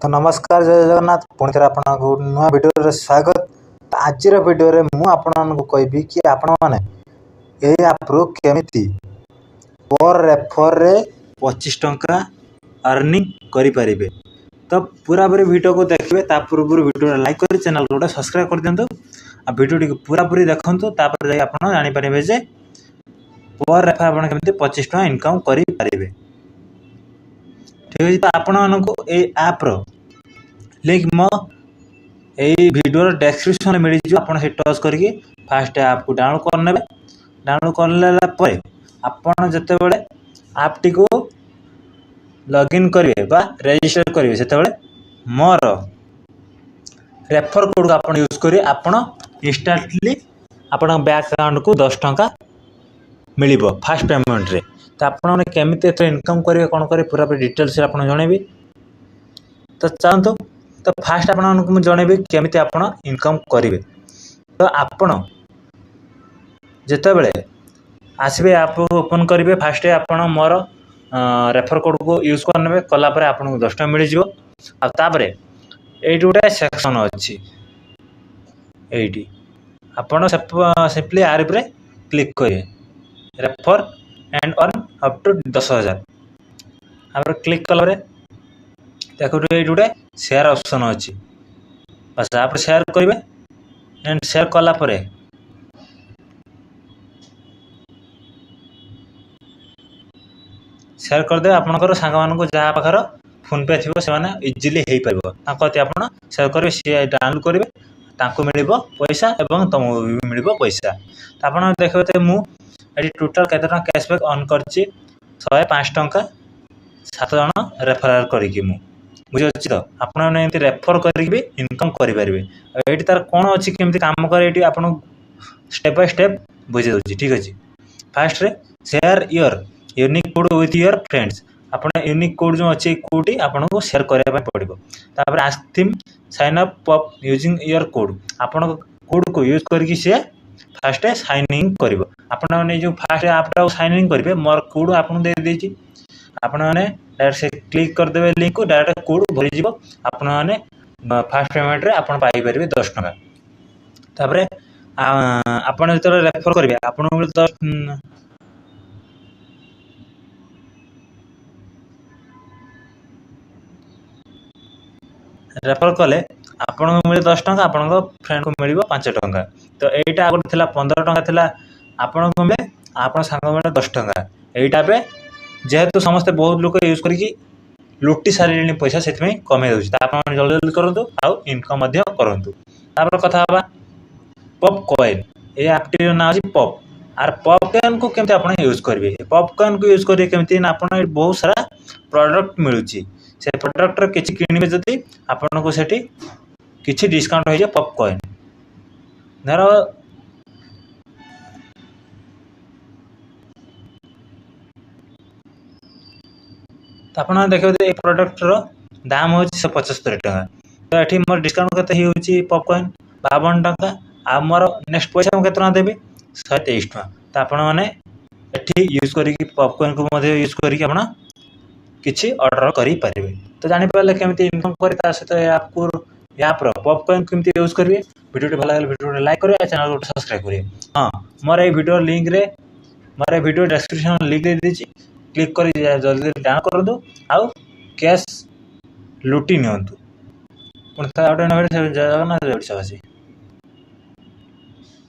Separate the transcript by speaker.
Speaker 1: तो नमस्कार जय जगन्नाथ पुणी थे आपको नुआ वीडियो स्वागत। तो आज वीडियो मु आपको कहबी कि आपण मैंने यही आप्रु केमिति पर रेफर रे 25 टंका अर्निंग करें। तो पूरा पूरी वीडियो को देखिए पूर्व वीडियो लाइक कर चैनल गोटे सब्सक्राइब कर दिंतु आ वीडियो पूरा पूरी देखंतु तापर जाई आपण जानि परिबे जे पर रेफर आपण केमिति 25 टंका इनकम करि परिबे। ठीक है। तो आपण मानकु ए ऐप रो लिंक मो यही वीडियो डेस्क्रिप्शन मिल जाए। आप टच करके फास्ट ऐप को डाउनलोड करने डाउनलोड कर आपड़ जिते बड़े ऐप टी को लॉगिन करेंगे बा रजिस्टर करेंगे से मोर रेफर कोड को आप यूज करेंगे आपण इंस्टांटली आपण बैंक अकाउंट को 10 टंका मिल फास्ट पेमेंट रे। तो आपने केमिति इनकम करेंगे कौन करेंगे पूरा डिटेल्स आपको जनइबी। तो चाहतु तो फास्ट आपको जनइबी केमिति आपण इनकम करेंगे। तो आपण जिते आसबे ऐप ओपन करेंगे फास्ट आपण मोर रेफर कोड को यूज करने कलापर आपको 10 टंका मिल जापर ये गोटे सेक्शन अच्छी ये आपड़ सिंपली आर पे क्लिक करेंगे refer and earn up to 10,000 आप क्लिक कला देखो ये गोटे शेयर ऑप्शन अच्छी बस आप शेयर करेंगे एंड शेयर कलापर शेयर करदे आपंकर सांग मान जहाँ पाखर फोन पे थी से इजिली हो पार कति आप शेयर करेंगे सी डाउनलोड करेंगे मिल पैसा और तुमको भी मिल पैसा। तो आप देखते मुझे टोटाल केते टंका कैशबैक ऑन कर 105 टंका 7 जन रेफर करी बुझे। तो आपने रेफर करी इनकम करेंगे। ये तार कौन अच्छी केमती काम करे आप स्टेप बाय स्टेप बुझे दूसरी। ठीक अच्छे। फास्ट रे share your unique code with your friends आप यूनिक कोड जो अच्छे कोड आपको शेयर करने पड़ो। तापर आस्क हिम साइन अप पॉप यूजिंग योर कोड आपण कोड को यूज करके सी फास्ट साइन इन कर आपने जो फास्ट आपटा साइन इन करेंगे मोर कोड आपको दे देती आपने डायरेक्ट से क्लिक करदे लिंक को डायरेक्ट कोड भरी आपने फास्ट पेमेंट रे आप पाइपर 10 टंका। तापर आप जो रेफर करेंगे आपको 10 रेफर कले आपन को मिले 10 टंका आपन फ्रेंड को मिल 5 टंका। तो यहीटा आगे थी 15 टंका थी आपन को मिले आप सांग मिले 10 टंका। यहीटा पे जेहेतु समस्ते बहुत लोग यूज करके लुटी सारे पैसा से कमे दूसरी। तो आप जल्दी जल्दी करूँ आउ इनकम करूँ। तापर कथा पॉप कॉइन ये ऐपटी ना अच्छी पॉप आर पॉप कॉइन को केमती आप यूज करेंगे पॉप कॉइन को यूज करेंगे केमती आप बहुत सारा प्रोडक्ट मिलूँ से प्रोडक्टर किसी किणवे जदि आपन को सेठी किसी डिस्काउंट हो जाए पॉप कॉइन धर आप देखिए ये प्रोडक्टर दाम हो 75 टंका। तो ये मोर डिस्काउंट केते होची पॉप कॉइन 52 टंका आ मोर नेक्स्ट पैसा मुझे केतना देबी 123 टंका। तो आपण माने एठी यूज करी पॉप कॉइन को मध्ये यूज करी आपण किसी ऑर्डर करि परिबे। तो जानि पाले केमिति इनकम करि ता सहित आपको यहाँ पर पॉपकॉइन केमिति यूज करिए। वीडियो भल लगे वीडियो लाइक करिए चैनल को सब्सक्राइब करिए। हाँ मोर ये वीडियो लिंक रे मोर वीडियो डिस्क्रिप्शन लिंक दे दीजिए क्लिक कर जल्दी डाउनलोड करूँ आउ कैश लुटि नियंतु। पुणी जगन्नाथ।